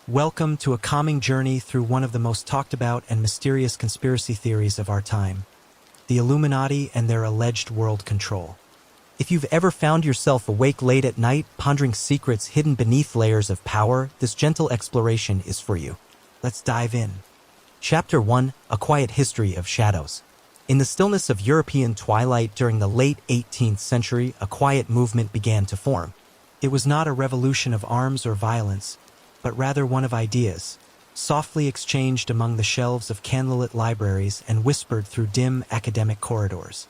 Welcome to a calming journey through one of the most talked about and mysterious conspiracy theories of our time, the Illuminati and their alleged world control. If you've ever found yourself awake late at night, pondering secrets hidden beneath layers of power, this gentle exploration is for you. Let's dive in. Chapter 1: A Quiet History of Shadows. In the stillness of European twilight during the late 18th century, a quiet movement began to form. It was not a revolution of arms or violence, but rather one of ideas, softly exchanged among the shelves of candlelit libraries and whispered through dim academic corridors.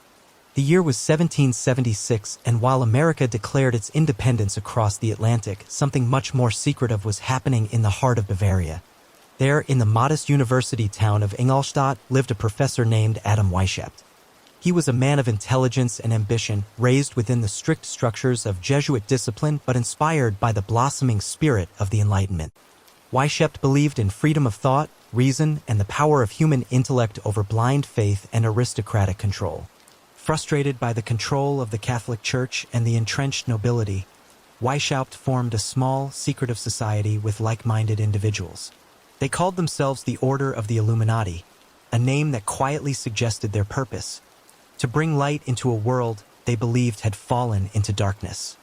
The year was 1776, and while America declared its independence across the Atlantic, something much more secretive was happening in the heart of Bavaria. There, in the modest university town of Ingolstadt, lived a professor named Adam Weishaupt. He was a man of intelligence and ambition, raised within the strict structures of Jesuit discipline but inspired by the blossoming spirit of the Enlightenment. Weishaupt believed in freedom of thought, reason, and the power of human intellect over blind faith and aristocratic control. Frustrated by the control of the Catholic Church and the entrenched nobility, Weishaupt formed a small, secretive society with like-minded individuals. They called themselves the Order of the Illuminati, a name that quietly suggested their purpose: to bring light into a world they believed had fallen into darkness.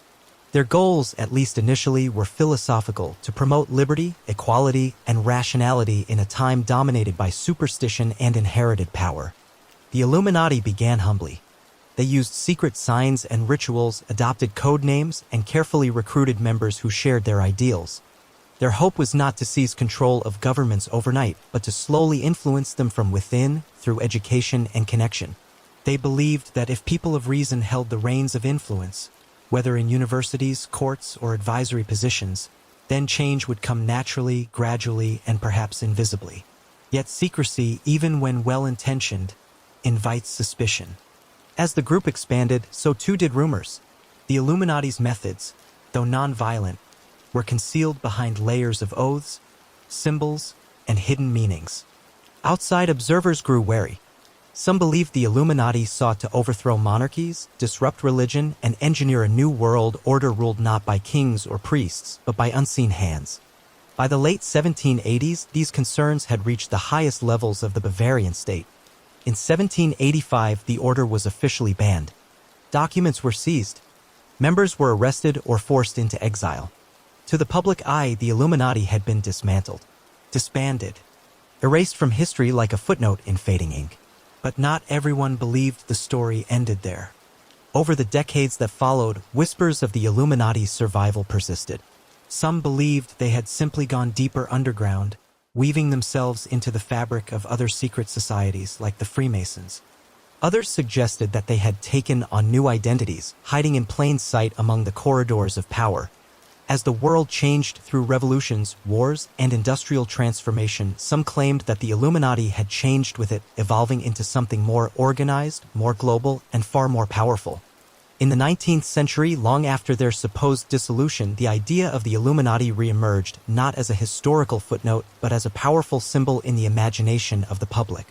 Their goals, at least initially, were philosophical: to promote liberty, equality, and rationality in a time dominated by superstition and inherited power. The Illuminati began humbly. They used secret signs and rituals, adopted code names, and carefully recruited members who shared their ideals. Their hope was not to seize control of governments overnight, but to slowly influence them from within through education and connection. They believed that if people of reason held the reins of influence, whether in universities, courts, or advisory positions, then change would come naturally, gradually, and perhaps invisibly. Yet secrecy, even when well-intentioned, invites suspicion. As the group expanded, so too did rumors. The Illuminati's methods, though non-violent, were concealed behind layers of oaths, symbols, and hidden meanings. Outside observers grew wary. Some believed the Illuminati sought to overthrow monarchies, disrupt religion, and engineer a new world order ruled not by kings or priests, but by unseen hands. By the late 1780s, these concerns had reached the highest levels of the Bavarian state. In 1785, the order was officially banned. Documents were seized. Members were arrested or forced into exile. To the public eye, the Illuminati had been dismantled, disbanded, erased from history like a footnote in fading ink. But not everyone believed the story ended there. Over the decades that followed, whispers of the Illuminati's survival persisted. Some believed they had simply gone deeper underground, weaving themselves into the fabric of other secret societies like the Freemasons. Others suggested that they had taken on new identities, hiding in plain sight among the corridors of power. As the world changed through revolutions, wars, and industrial transformation, some claimed that the Illuminati had changed with it, evolving into something more organized, more global, and far more powerful. In the 19th century, long after their supposed dissolution, the idea of the Illuminati re-emerged, not as a historical footnote, but as a powerful symbol in the imagination of the public.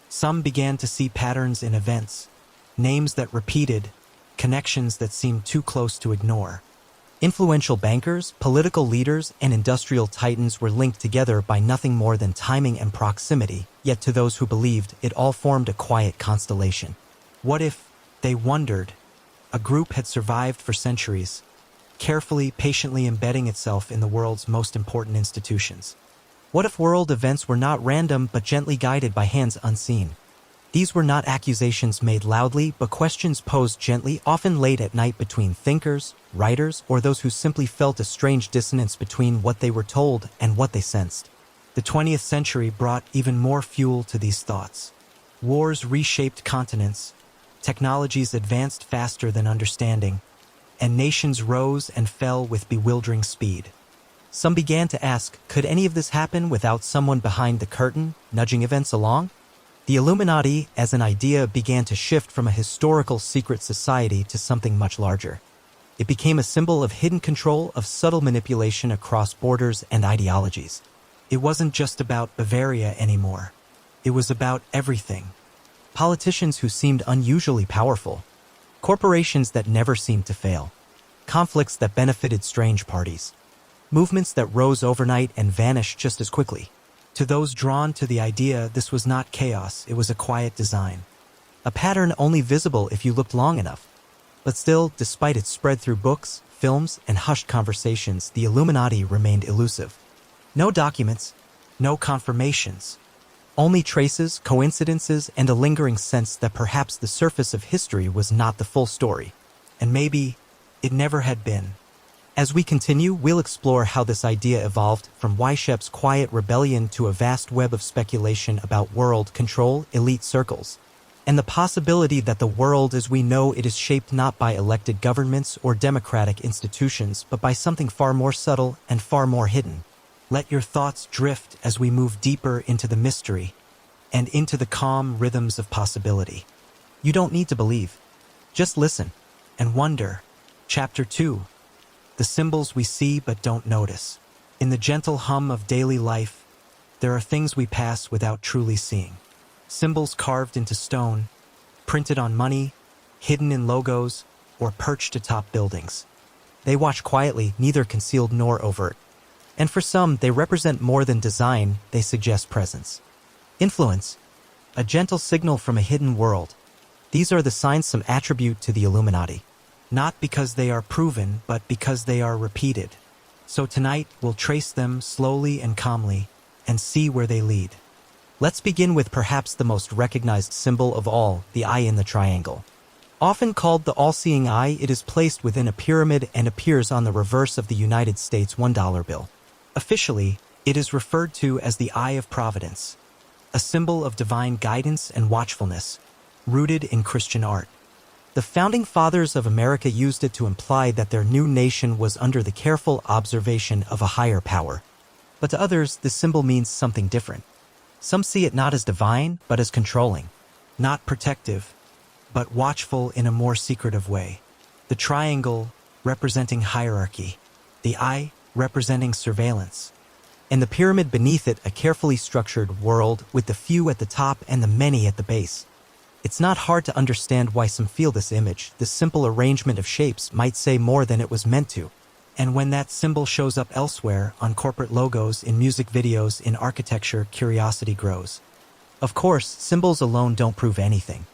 Some began to see patterns in events, names that repeated, connections that seemed too close to ignore. Influential bankers, political leaders, and industrial titans were linked together by nothing more than timing and proximity, yet to those who believed, it all formed a quiet constellation. What if, they wondered, a group had survived for centuries, carefully, patiently embedding itself in the world's most important institutions? What if world events were not random but gently guided by hands unseen? These were not accusations made loudly, but questions posed gently, often late at night between thinkers, writers, or those who simply felt a strange dissonance between what they were told and what they sensed. The 20th century brought even more fuel to these thoughts. Wars reshaped continents, technologies advanced faster than understanding, and nations rose and fell with bewildering speed. Some began to ask, could any of this happen without someone behind the curtain, nudging events along? The Illuminati, as an idea, began to shift from a historical secret society to something much larger. It became a symbol of hidden control, of subtle manipulation across borders and ideologies. It wasn't just about Bavaria anymore. It was about everything. Politicians who seemed unusually powerful, corporations that never seemed to fail, conflicts that benefited strange parties. movements that rose overnight and vanished just as quickly. To those drawn to the idea, this was not chaos, it was a quiet design. A pattern only visible if you looked long enough. But still, despite its spread through books, films, and hushed conversations, the Illuminati remained elusive. No documents, no confirmations. Only traces, coincidences, and a lingering sense that perhaps the surface of history was not the full story. And maybe it never had been. As we continue, we'll explore how this idea evolved from Weishepp's quiet rebellion to a vast web of speculation about world control, elite circles, and the possibility that the world as we know it is shaped not by elected governments or democratic institutions, but by something far more subtle and far more hidden. Let your thoughts drift as we move deeper into the mystery and into the calm rhythms of possibility. You don't need to believe. Just listen and wonder. Chapter 2. The symbols we see but don't notice. In the gentle hum of daily life, there are things we pass without truly seeing. Symbols carved into stone, printed on money, hidden in logos, or perched atop buildings. They watch quietly, neither concealed nor overt. And for some, they represent more than design, they suggest presence. Influence, a gentle signal from a hidden world. These are the signs some attribute to the Illuminati. Not because they are proven, but because they are repeated. So tonight, we'll trace them slowly and calmly, and see where they lead. Let's begin with perhaps the most recognized symbol of all, the eye in the triangle. Often called the all-seeing eye, it is placed within a pyramid and appears on the reverse of the United States $1 bill. Officially, it is referred to as the Eye of Providence, a symbol of divine guidance and watchfulness, rooted in Christian art. The founding fathers of America used it to imply that their new nation was under the careful observation of a higher power. But to others, this symbol means something different. Some see it not as divine, but as controlling. Not protective, but watchful in a more secretive way. The triangle representing hierarchy. The eye representing surveillance. And the pyramid beneath it, a carefully structured world with the few at the top and the many at the base. It's not hard to understand why some feel this image. This simple arrangement of shapes might say more than it was meant to. And when that symbol shows up elsewhere, on corporate logos, in music videos, in architecture, curiosity grows. Of course, symbols alone don't prove anything.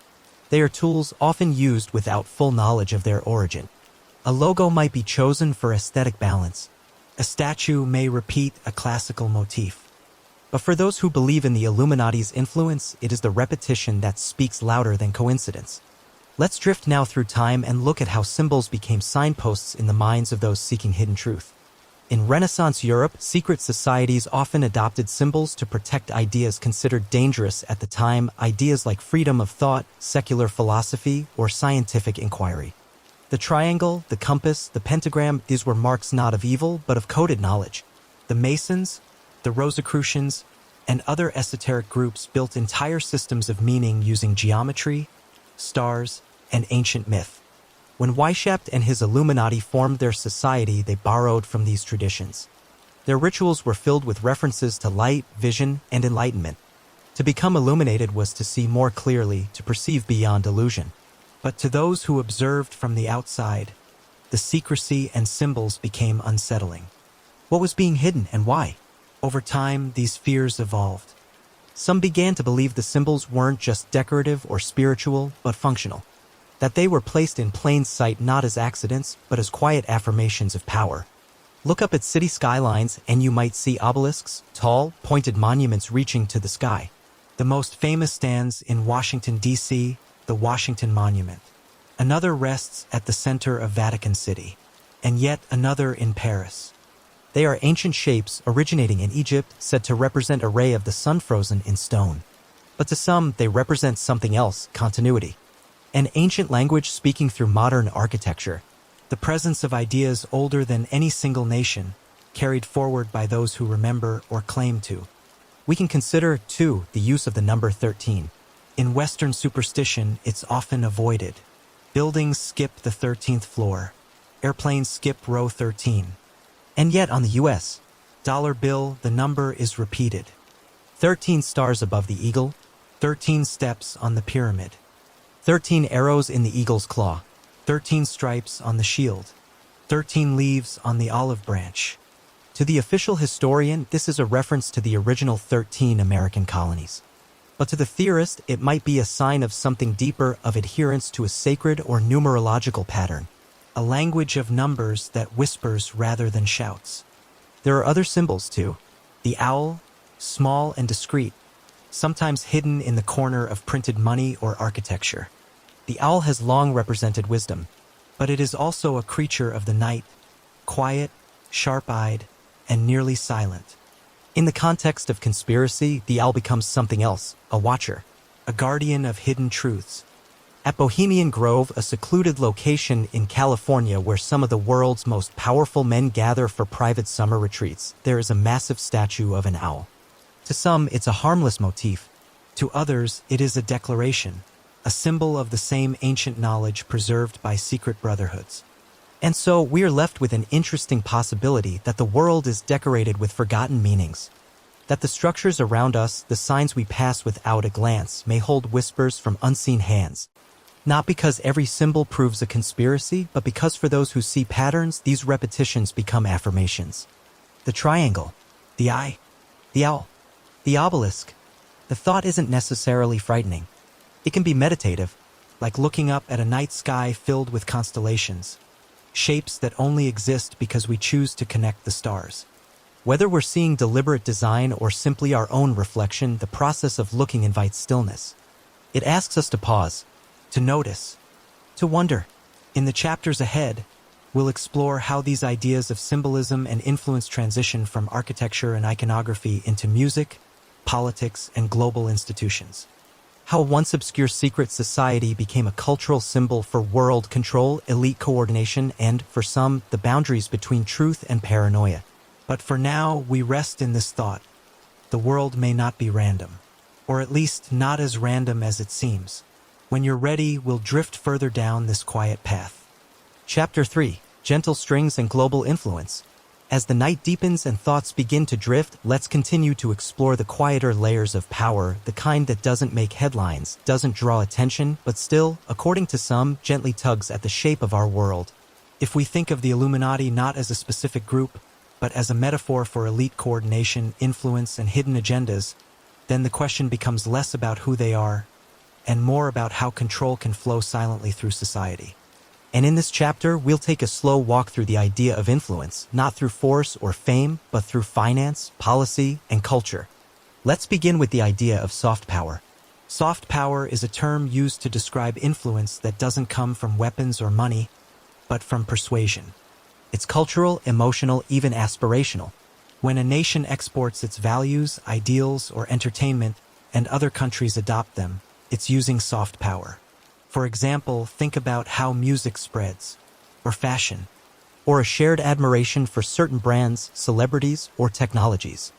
They are tools often used without full knowledge of their origin. A logo might be chosen for aesthetic balance. A statue may repeat a classical motif. But for those who believe in the Illuminati's influence, it is the repetition that speaks louder than coincidence. Let's drift now through time and look at how symbols became signposts in the minds of those seeking hidden truth. In Renaissance Europe, secret societies often adopted symbols to protect ideas considered dangerous at the time, ideas like freedom of thought, secular philosophy, or scientific inquiry. The triangle, the compass, the pentagram, these were marks not of evil, but of coded knowledge. The Masons, the Rosicrucians, and other esoteric groups built entire systems of meaning using geometry, stars, and ancient myth. When Weishaupt and his Illuminati formed their society, they borrowed from these traditions. Their rituals were filled with references to light, vision, and enlightenment. To become illuminated was to see more clearly, to perceive beyond illusion. But to those who observed from the outside, the secrecy and symbols became unsettling. What was being hidden and why? Over time, these fears evolved. Some began to believe the symbols weren't just decorative or spiritual, but functional. That they were placed in plain sight not as accidents, but as quiet affirmations of power. Look up at city skylines and you might see obelisks, tall, pointed monuments reaching to the sky. The most famous stands in Washington, D.C., the Washington Monument. Another rests at the center of Vatican City, and yet another in Paris. They are ancient shapes originating in Egypt, said to represent a ray of the sun frozen in stone. But to some, they represent something else, continuity. An ancient language speaking through modern architecture. The presence of ideas older than any single nation, carried forward by those who remember or claim to. We can consider, too, the use of the number 13. In Western superstition, it's often avoided. Buildings skip the 13th floor. Airplanes skip row 13. And yet on the U.S. dollar bill, the number is repeated. 13 stars above the eagle, 13 steps on the pyramid, 13 arrows in the eagle's claw, 13 stripes on the shield, 13 leaves on the olive branch. To the official historian, this is a reference to the original 13 American colonies. But to the theorist, it might be a sign of something deeper, of adherence to a sacred or numerological pattern, a language of numbers that whispers rather than shouts. There are other symbols too. The owl, small and discreet, sometimes hidden in the corner of printed money or architecture. The owl has long represented wisdom, but it is also a creature of the night, quiet, sharp-eyed, and nearly silent. In the context of conspiracy, the owl becomes something else, a watcher, a guardian of hidden truths. At Bohemian Grove, a secluded location in California where some of the world's most powerful men gather for private summer retreats, there is a massive statue of an owl. To some, it's a harmless motif. To others, it is a declaration, a symbol of the same ancient knowledge preserved by secret brotherhoods. And so we are left with an interesting possibility that the world is decorated with forgotten meanings, that the structures around us, the signs we pass without a glance, may hold whispers from unseen hands. Not because every symbol proves a conspiracy, but because for those who see patterns, these repetitions become affirmations. The triangle, the eye, the owl, the obelisk. The thought isn't necessarily frightening. It can be meditative, like looking up at a night sky filled with constellations, shapes that only exist because we choose to connect the stars. Whether we're seeing deliberate design or simply our own reflection, the process of looking invites stillness. It asks us to pause, to notice, to wonder. In the chapters ahead, we'll explore how these ideas of symbolism and influence transition from architecture and iconography into music, politics, and global institutions. How a once obscure secret society became a cultural symbol for world control, elite coordination, and, for some, the boundaries between truth and paranoia. But for now, we rest in this thought. The world may not be random, or at least not as random as it seems. When you're ready, we'll drift further down this quiet path. Chapter 3: Gentle Strings and Global Influence. As the night deepens and thoughts begin to drift, let's continue to explore the quieter layers of power, the kind that doesn't make headlines, doesn't draw attention, but still, according to some, gently tugs at the shape of our world. If we think of the Illuminati not as a specific group, but as a metaphor for elite coordination, influence, and hidden agendas, then the question becomes less about who they are, and more about how control can flow silently through society. And in this chapter, we'll take a slow walk through the idea of influence, not through force or fame, but through finance, policy, and culture. Let's begin with the idea of soft power. Soft power is a term used to describe influence that doesn't come from weapons or money, but from persuasion. It's cultural, emotional, even aspirational. When a nation exports its values, ideals, or entertainment, and other countries adopt them, it's using soft power. For example, think about how music spreads, or fashion, or a shared admiration for certain brands, celebrities, or technologies.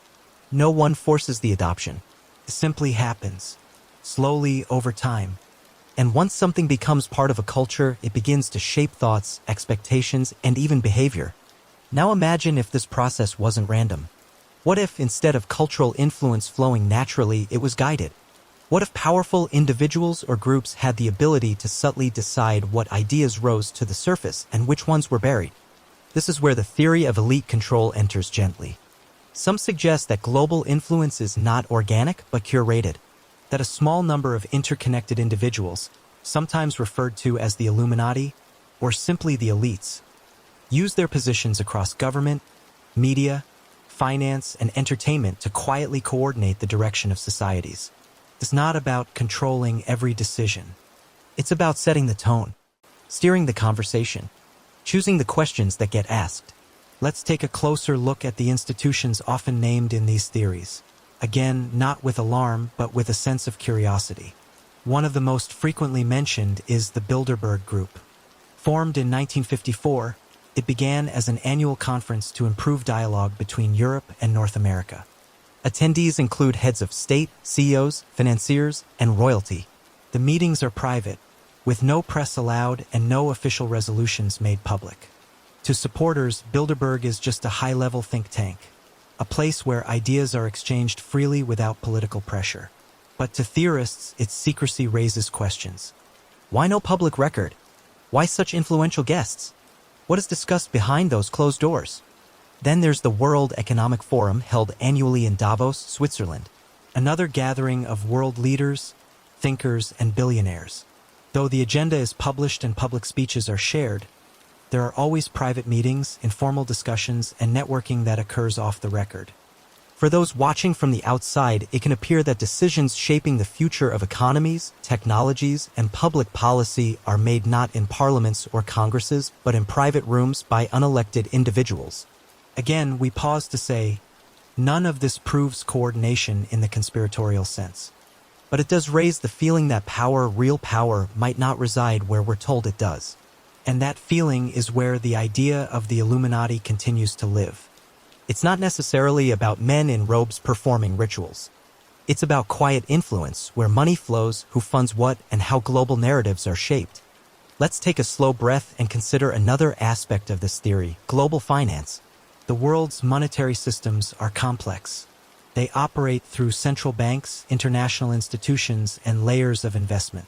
No one forces the adoption. It simply happens, slowly over time. And once something becomes part of a culture, it begins to shape thoughts, expectations, and even behavior. Now imagine if this process wasn't random. What if, instead of cultural influence flowing naturally, it was guided? What if powerful individuals or groups had the ability to subtly decide what ideas rose to the surface and which ones were buried? This is where the theory of elite control enters gently. Some suggest that global influence is not organic but curated, that a small number of interconnected individuals, sometimes referred to as the Illuminati, or simply the elites, use their positions across government, media, finance, and entertainment to quietly coordinate the direction of societies. It's not about controlling every decision. It's about setting the tone, steering the conversation, choosing the questions that get asked. Let's take a closer look at the institutions often named in these theories. Again, not with alarm, but with a sense of curiosity. One of the most frequently mentioned is the Bilderberg Group. Formed in 1954, it began as an annual conference to improve dialogue between Europe and North America. Attendees include heads of state, CEOs, financiers, and royalty. The meetings are private, with no press allowed and no official resolutions made public. To supporters, Bilderberg is just a high-level think tank, a place where ideas are exchanged freely without political pressure. But to theorists, its secrecy raises questions. Why no public record? Why such influential guests? What is discussed behind those closed doors? Then there's the World Economic Forum held annually in Davos, Switzerland, another gathering of world leaders, thinkers, and billionaires. Though the agenda is published and public speeches are shared, there are always private meetings, informal discussions, and networking that occurs off the record. For those watching from the outside, it can appear that decisions shaping the future of economies, technologies, and public policy are made not in parliaments or congresses, but in private rooms by unelected individuals. Again, we pause to say, none of this proves coordination in the conspiratorial sense. But it does raise the feeling that power, real power, might not reside where we're told it does. And that feeling is where the idea of the Illuminati continues to live. It's not necessarily about men in robes performing rituals. It's about quiet influence, where money flows, who funds what, and how global narratives are shaped. Let's take a slow breath and consider another aspect of this theory: global finance. The world's monetary systems are complex. They operate through central banks, international institutions, and layers of investment.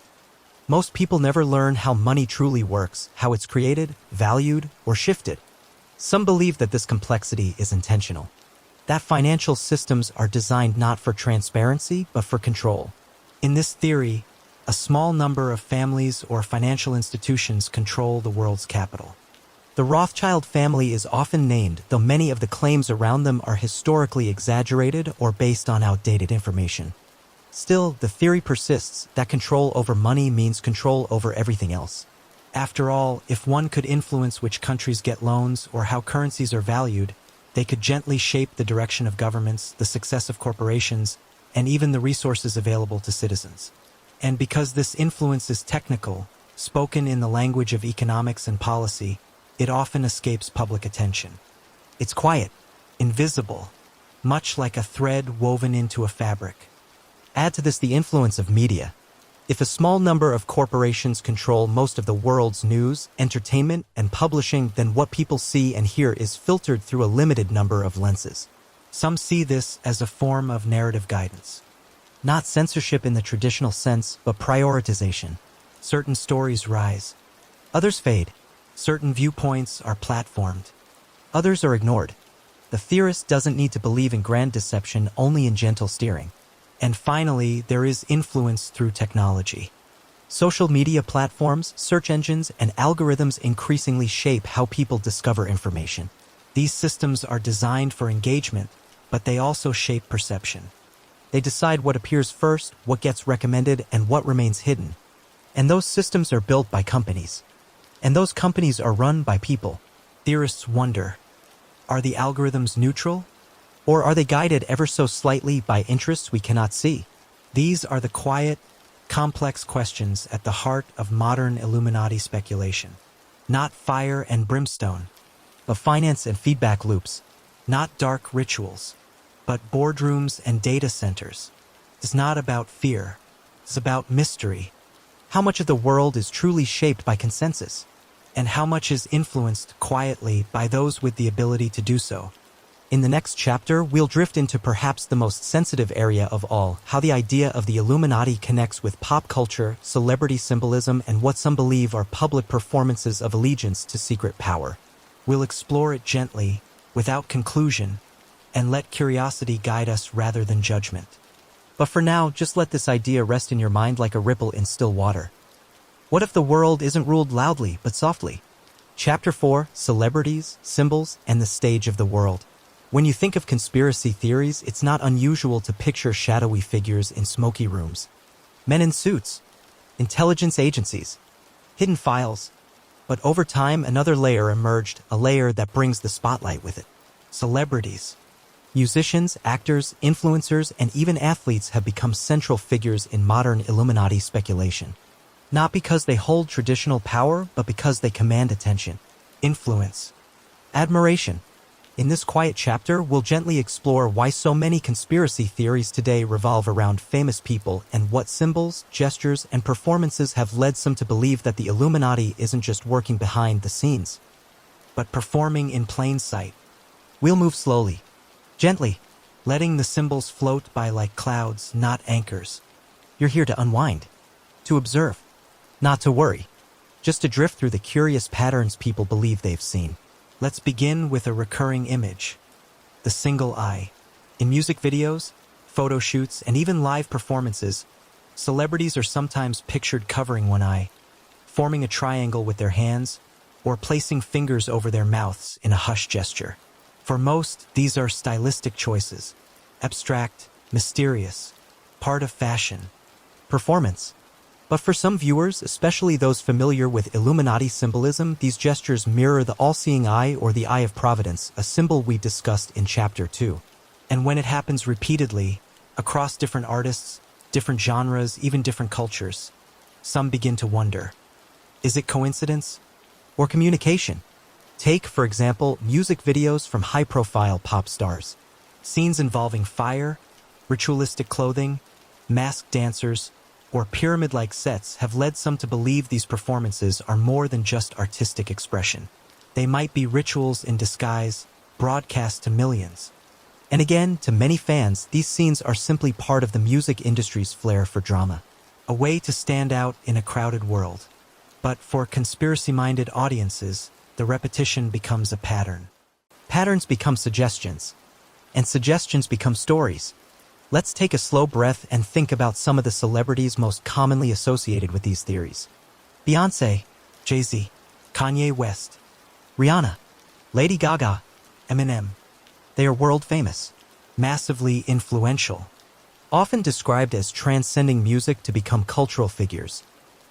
Most people never learn how money truly works, how it's created, valued, or shifted. Some believe that this complexity is intentional, that financial systems are designed not for transparency, but for control. In this theory, a small number of families or financial institutions control the world's capital. The Rothschild family is often named, though many of the claims around them are historically exaggerated or based on outdated information. Still, the theory persists that control over money means control over everything else. After all, if one could influence which countries get loans or how currencies are valued, they could gently shape the direction of governments, the success of corporations, and even the resources available to citizens. And because this influence is technical, spoken in the language of economics and policy, it often escapes public attention. It's quiet, invisible, much like a thread woven into a fabric. Add to this the influence of media. If a small number of corporations control most of the world's news, entertainment, and publishing, then what people see and hear is filtered through a limited number of lenses. Some see this as a form of narrative guidance. Not censorship in the traditional sense, but prioritization. Certain stories rise. Others fade. Certain viewpoints are platformed. Others are ignored. The theorist doesn't need to believe in grand deception, only in gentle steering. And finally, there is influence through technology. Social media platforms, search engines, and algorithms increasingly shape how people discover information. These systems are designed for engagement, but they also shape perception. They decide what appears first, what gets recommended, and what remains hidden. And those systems are built by companies. And those companies are run by people. Theorists wonder, are the algorithms neutral? Or are they guided ever so slightly by interests we cannot see? These are the quiet, complex questions at the heart of modern Illuminati speculation. Not fire and brimstone, but finance and feedback loops. Not dark rituals, but boardrooms and data centers. It's not about fear. It's about mystery. How much of the world is truly shaped by consensus? And how much is influenced quietly by those with the ability to do so? In the next chapter, we'll drift into perhaps the most sensitive area of all, how the idea of the Illuminati connects with pop culture, celebrity symbolism, and what some believe are public performances of allegiance to secret power. We'll explore it gently, without conclusion, and let curiosity guide us rather than judgment. But for now, just let this idea rest in your mind like a ripple in still water. What if the world isn't ruled loudly, but softly? Chapter 4, Celebrities, Symbols, and the Stage of the World. When you think of conspiracy theories, it's not unusual to picture shadowy figures in smoky rooms. Men in suits, intelligence agencies, hidden files. But over time, another layer emerged, a layer that brings the spotlight with it. Celebrities. Musicians, actors, influencers, and even athletes have become central figures in modern Illuminati speculation. Not because they hold traditional power, but because they command attention, influence, admiration. In this quiet chapter, we'll gently explore why so many conspiracy theories today revolve around famous people and what symbols, gestures, and performances have led some to believe that the Illuminati isn't just working behind the scenes, but performing in plain sight. We'll move slowly, gently, letting the symbols float by like clouds, not anchors. You're here to unwind, to observe, not to worry, just to drift through the curious patterns people believe they've seen. Let's begin with a recurring image, the single eye. In music videos, photo shoots, and even live performances, celebrities are sometimes pictured covering one eye, forming a triangle with their hands, or placing fingers over their mouths in a hush gesture. For most, these are stylistic choices, abstract, mysterious, part of fashion, performance. But for some viewers, especially those familiar with Illuminati symbolism, these gestures mirror the all-seeing eye or the eye of providence, a symbol we discussed in Chapter 2. And when it happens repeatedly, across different artists, different genres, even different cultures, some begin to wonder, is it coincidence or communication? Take, for example, music videos from high-profile pop stars. Scenes involving fire, ritualistic clothing, masked dancers, or pyramid-like sets have led some to believe these performances are more than just artistic expression. They might be rituals in disguise, broadcast to millions. And again, to many fans, these scenes are simply part of the music industry's flair for drama, a way to stand out in a crowded world. But for conspiracy-minded audiences, the repetition becomes a pattern. Patterns become suggestions, and suggestions become stories. Let's take a slow breath and think about some of the celebrities most commonly associated with these theories. Beyoncé, Jay-Z, Kanye West, Rihanna, Lady Gaga, Eminem. They are world famous, massively influential, often described as transcending music to become cultural figures.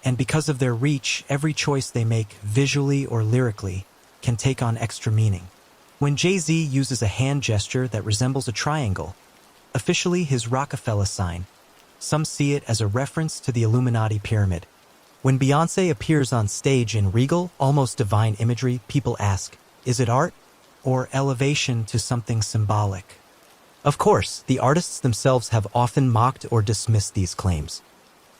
And because of their reach, every choice they make, visually or lyrically, can take on extra meaning. When Jay-Z uses a hand gesture that resembles a triangle, officially his Rockefeller sign, some see it as a reference to the Illuminati pyramid. When Beyoncé appears on stage in regal, almost divine imagery, people ask, is it art or elevation to something symbolic? Of course, the artists themselves have often mocked or dismissed these claims.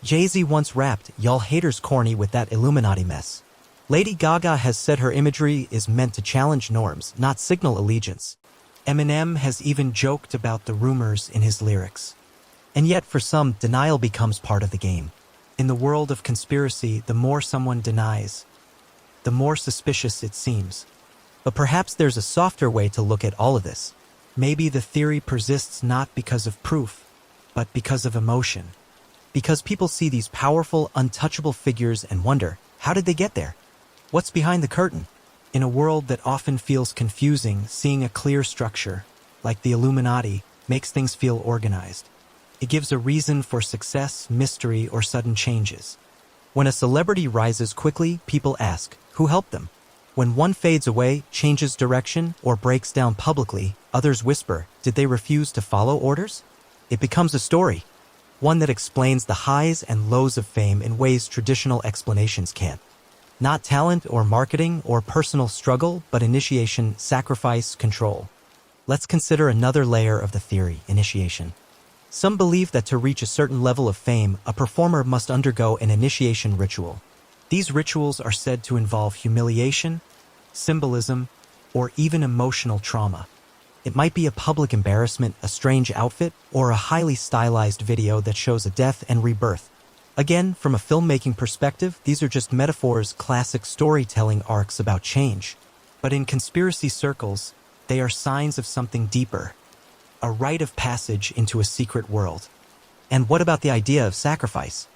Jay-Z once rapped, "Y'all haters corny with that Illuminati mess." Lady Gaga has said her imagery is meant to challenge norms, not signal allegiance. Eminem has even joked about the rumors in his lyrics. And yet, for some, denial becomes part of the game. In the world of conspiracy, the more someone denies, the more suspicious it seems. But perhaps there's a softer way to look at all of this. Maybe the theory persists not because of proof, but because of emotion. Because people see these powerful, untouchable figures and wonder, how did they get there? What's behind the curtain? In a world that often feels confusing, seeing a clear structure, like the Illuminati, makes things feel organized. It gives a reason for success, mystery, or sudden changes. When a celebrity rises quickly, people ask, who helped them? When one fades away, changes direction, or breaks down publicly, others whisper, did they refuse to follow orders? It becomes a story, one that explains the highs and lows of fame in ways traditional explanations can't. Not talent or marketing or personal struggle, but initiation, sacrifice, control. Let's consider another layer of the theory, initiation. Some believe that to reach a certain level of fame, a performer must undergo an initiation ritual. These rituals are said to involve humiliation, symbolism, or even emotional trauma. It might be a public embarrassment, a strange outfit, or a highly stylized video that shows a death and rebirth. Again, from a filmmaking perspective, these are just metaphors, classic storytelling arcs about change. But in conspiracy circles, they are signs of something deeper, a rite of passage into a secret world. And what about the idea of sacrifice?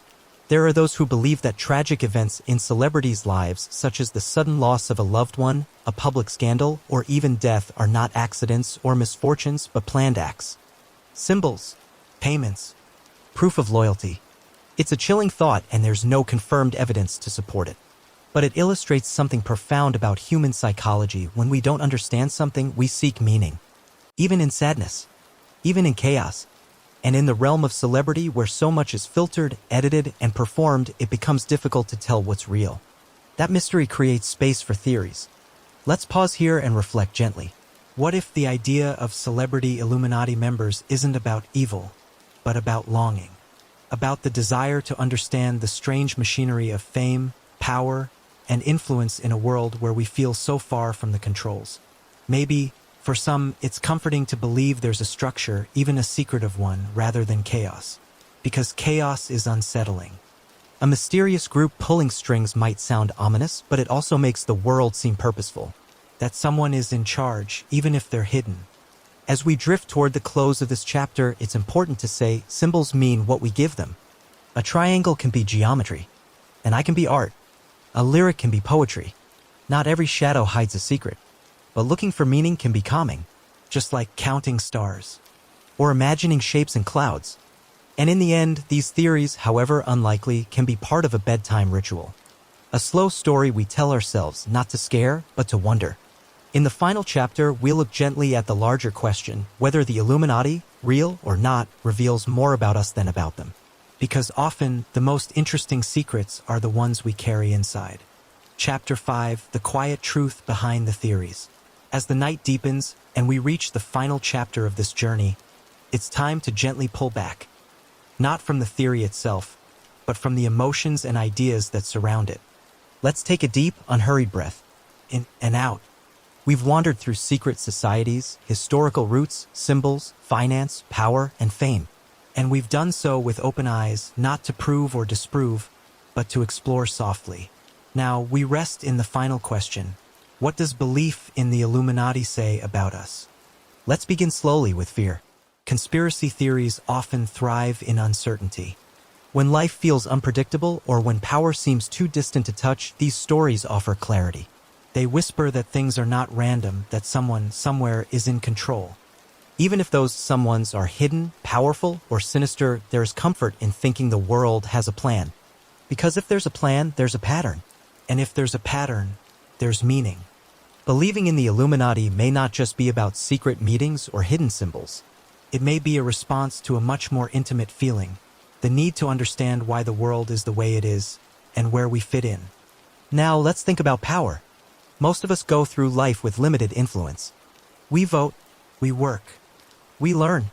There are those who believe that tragic events in celebrities' lives, such as the sudden loss of a loved one, a public scandal, or even death, are not accidents or misfortunes, but planned acts. Symbols, payments, proof of loyalty. It's a chilling thought, and there's no confirmed evidence to support it. But it illustrates something profound about human psychology. When we don't understand something, we seek meaning. Even in sadness, even in chaos. And in the realm of celebrity, where so much is filtered, edited, and performed, it becomes difficult to tell what's real. That mystery creates space for theories. Let's pause here and reflect gently. What if the idea of celebrity Illuminati members isn't about evil, but about longing? About the desire to understand the strange machinery of fame, power, and influence in a world where we feel so far from the controls. Maybe, for some, it's comforting to believe there's a structure, even a secretive one, rather than chaos. Because chaos is unsettling. A mysterious group pulling strings might sound ominous, but it also makes the world seem purposeful. that someone is in charge, even if they're hidden. As we drift toward the close of this chapter, it's important to say symbols mean what we give them. A triangle can be geometry, an eye can be art, a lyric can be poetry. Not every shadow hides a secret, but looking for meaning can be calming, just like counting stars or imagining shapes in clouds. And in the end, these theories, however unlikely, can be part of a bedtime ritual. A slow story we tell ourselves not to scare, but to wonder. In the final chapter, we'll look gently at the larger question, whether the Illuminati, real or not, reveals more about us than about them. Because often, the most interesting secrets are the ones we carry inside. Chapter 5, The Quiet Truth Behind the Theories. As the night deepens and we reach the final chapter of this journey, it's time to gently pull back. Not from the theory itself, but from the emotions and ideas that surround it. Let's take a deep, unhurried breath. In and out. We've wandered through secret societies, historical roots, symbols, finance, power, and fame. And we've done so with open eyes, not to prove or disprove, but to explore softly. Now, we rest in the final question. What does belief in the Illuminati say about us? Let's begin slowly with fear. Conspiracy theories often thrive in uncertainty. When life feels unpredictable or when power seems too distant to touch, these stories offer clarity. They whisper that things are not random, that someone, somewhere, is in control. Even if those someones are hidden, powerful, or sinister, there is comfort in thinking the world has a plan. Because if there's a plan, there's a pattern. And if there's a pattern, there's meaning. Believing in the Illuminati may not just be about secret meetings or hidden symbols. It may be a response to a much more intimate feeling, the need to understand why the world is the way it is and where we fit in. Now, let's think about power. Most of us go through life with limited influence. We vote, we work, we learn.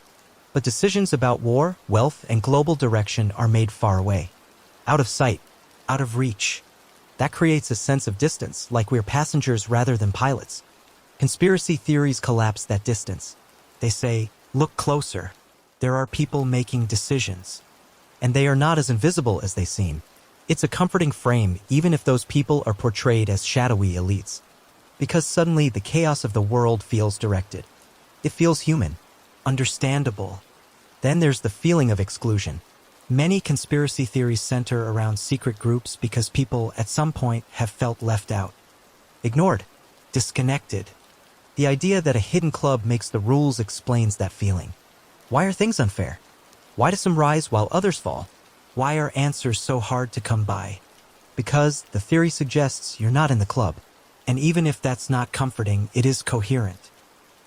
But decisions about war, wealth, and global direction are made far away. Out of sight, out of reach. That creates a sense of distance, like we're passengers rather than pilots. Conspiracy theories collapse that distance. They say, look closer. There are people making decisions. And they are not as invisible as they seem. It's a comforting frame, even if those people are portrayed as shadowy elites. Because suddenly the chaos of the world feels directed. It feels human, understandable. Then there's the feeling of exclusion. Many conspiracy theories center around secret groups because people at some point have felt left out, ignored, disconnected. The idea that a hidden club makes the rules explains that feeling. Why are things unfair? Why do some rise while others fall? Why are answers so hard to come by? Because the theory suggests you're not in the club. And even if that's not comforting, it is coherent.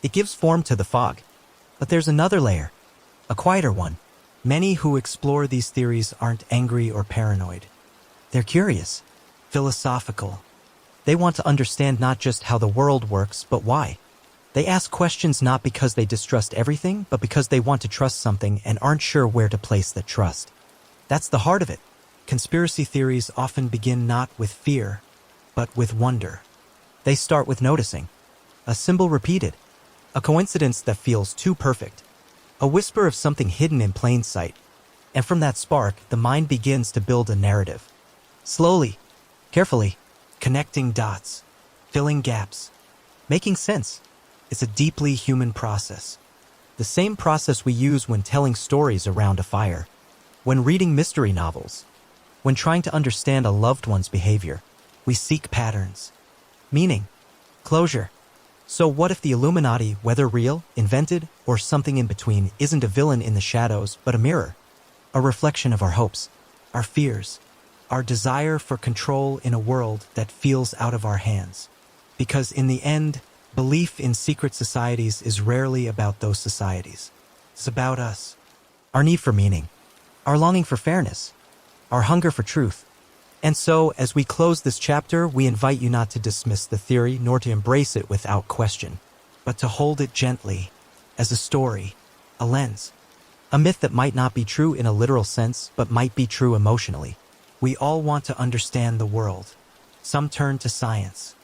It gives form to the fog. But there's another layer, a quieter one. Many who explore these theories aren't angry or paranoid. They're curious, philosophical. They want to understand not just how the world works, but why. They ask questions not because they distrust everything, but because they want to trust something and aren't sure where to place that trust. That's the heart of it. Conspiracy theories often begin not with fear, but with wonder. They start with noticing. A symbol repeated. A coincidence that feels too perfect. A whisper of something hidden in plain sight. And from that spark, the mind begins to build a narrative. Slowly, carefully, connecting dots, filling gaps, making sense. It's a deeply human process. The same process we use when telling stories around a fire, when reading mystery novels, when trying to understand a loved one's behavior. We seek patterns, meaning, closure. So what if the Illuminati, whether real, invented, or something in between, isn't a villain in the shadows, but a mirror? A reflection of our hopes, our fears, our desire for control in a world that feels out of our hands. Because in the end, belief in secret societies is rarely about those societies. It's about us. Our need for meaning, our longing for fairness, our hunger for truth. And so, as we close this chapter, we invite you not to dismiss the theory nor to embrace it without question, but to hold it gently, as a story, a lens, a myth that might not be true in a literal sense, but might be true emotionally. We all want to understand the world. Some turn to science,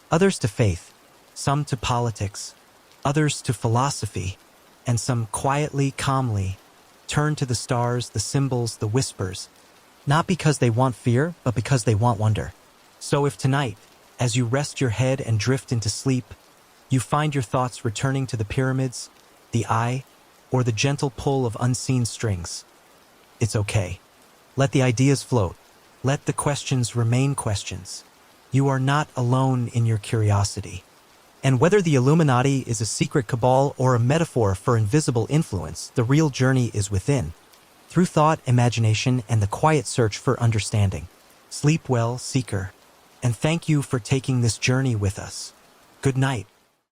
others to faith, some to politics, others to philosophy, and some quietly, calmly, turn to the stars, the symbols, the whispers, not because they want fear, but because they want wonder. So if tonight, As you rest your head and drift into sleep, you find your thoughts returning to the pyramids, the eye, or the gentle pull of unseen strings. It's okay. Let the ideas float. Let the questions remain questions. You are not alone in your curiosity. And whether the Illuminati is a secret cabal or a metaphor for invisible influence, the real journey is within, through thought, imagination, and the quiet search for understanding. Sleep well, seeker, and thank you for taking this journey with us. Good night.